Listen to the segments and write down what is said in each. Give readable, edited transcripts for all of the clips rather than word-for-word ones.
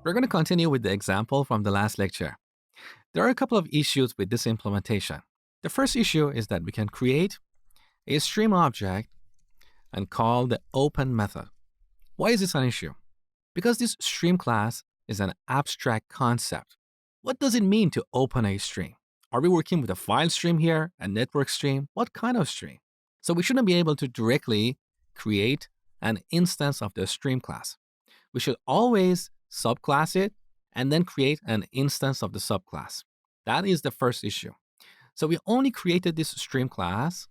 We're going to continue with the example from the last lecture. There are a couple of issues with this implementation. The first issue is that we can create a stream object and call the open method. Why is this an issue? Because this stream class is an abstract concept. What does it mean to open a stream? Are we working with a file stream here, a network stream? What kind of stream? So we shouldn't be able to directly create an instance of the stream class. We should always subclass it and then create an instance of the subclass. That is the first issue. So we only created this stream class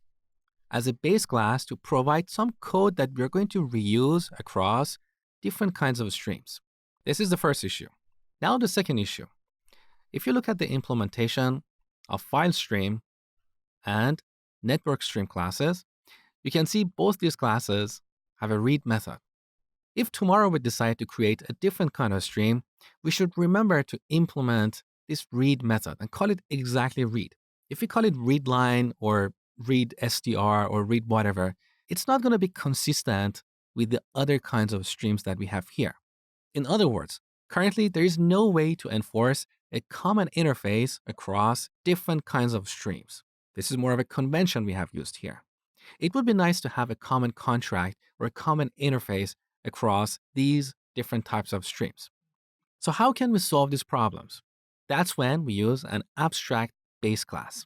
as a base class to provide some code that we're going to reuse across different kinds of streams. This is the first issue. Now the second issue. If you look at the implementation of file stream and network stream classes, you can see both these classes have a read method. If tomorrow we decide to create a different kind of stream, we should remember to implement this read method and call it exactly read. If we call it readline or read str or read whatever, it's not going to be consistent with the other kinds of streams that we have here. In other words, currently there is no way to enforce a common interface across different kinds of streams. This is more of a convention we have used here. It would be nice to have a common contract or a common interface across these different types of streams. So how can we solve these problems? That's when we use an abstract base class.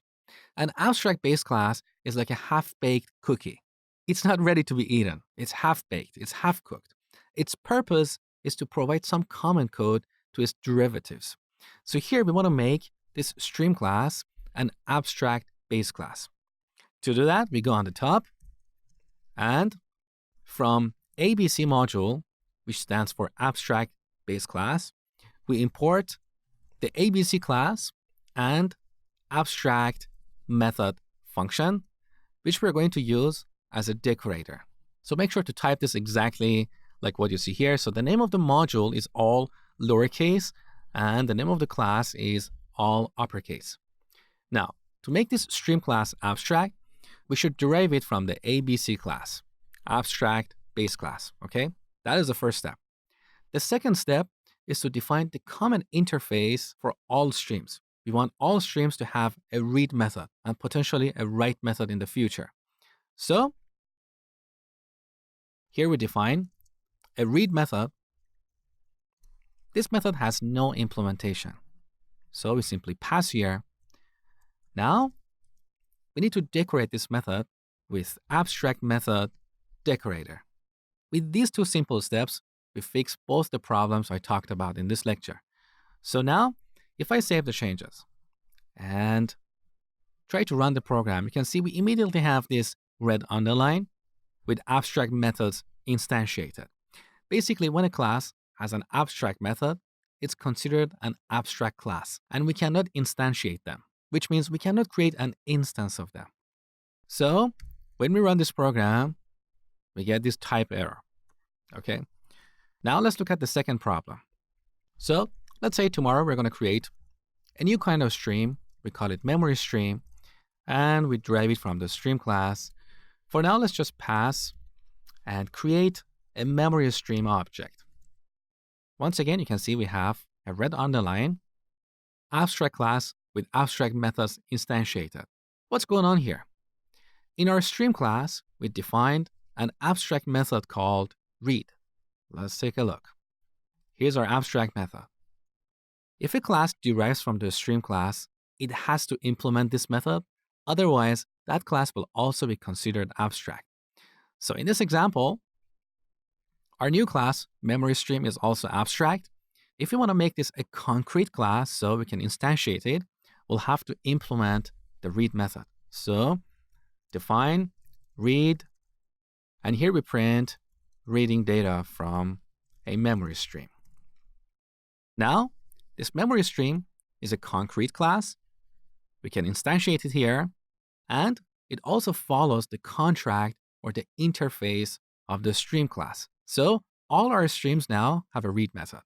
An abstract base class is like a half-baked cookie. It's not ready to be eaten. It's half-baked. It's half-cooked. Its purpose is to provide some common code to its derivatives. So here we want to make this stream class an abstract base class. To do that, we go on the top and from ABC module, which stands for abstract base class, we import the ABC class and abstract method function, which we're going to use as a decorator. So make sure to type this exactly like what you see here. So the name of the module is all lowercase and the name of the class is all uppercase. Now, to make this stream class abstract, we should derive it from the ABC class, abstract base class, okay? That is the first step. The second step is to define the common interface for all streams. We want all streams to have a read method and potentially a write method in the future. So here we define a read method. This method has no implementation. So we simply pass here. Now we need to decorate this method with abstract method decorator. With these two simple steps, we fix both the problems I talked about in this lecture. So now, if I save the changes and try to run the program, you can see we immediately have this red underline with abstract methods instantiated. Basically, when a class has an abstract method, it's considered an abstract class, and we cannot instantiate them, which means we cannot create an instance of them. So when we run this program, we get this type error, okay? Now let's look at the second problem. So let's say tomorrow we're going to create a new kind of stream. We call it memory stream, and we derive it from the stream class. For now, let's just pass and create a memory stream object. Once again, you can see we have a red underline, abstract class with abstract methods instantiated. What's going on here? In our stream class, we defined an abstract method called read. Let's take a look. Here's our abstract method. If a class derives from the stream class, it has to implement this method. Otherwise, that class will also be considered abstract. So in this example, our new class, memory stream, is also abstract. If we want to make this a concrete class so we can instantiate it, we'll have to implement the read method. So define read, and here we print reading data from a memory stream. Now, this memory stream is a concrete class. We can instantiate it here, and it also follows the contract or the interface of the stream class. So all our streams now have a read method.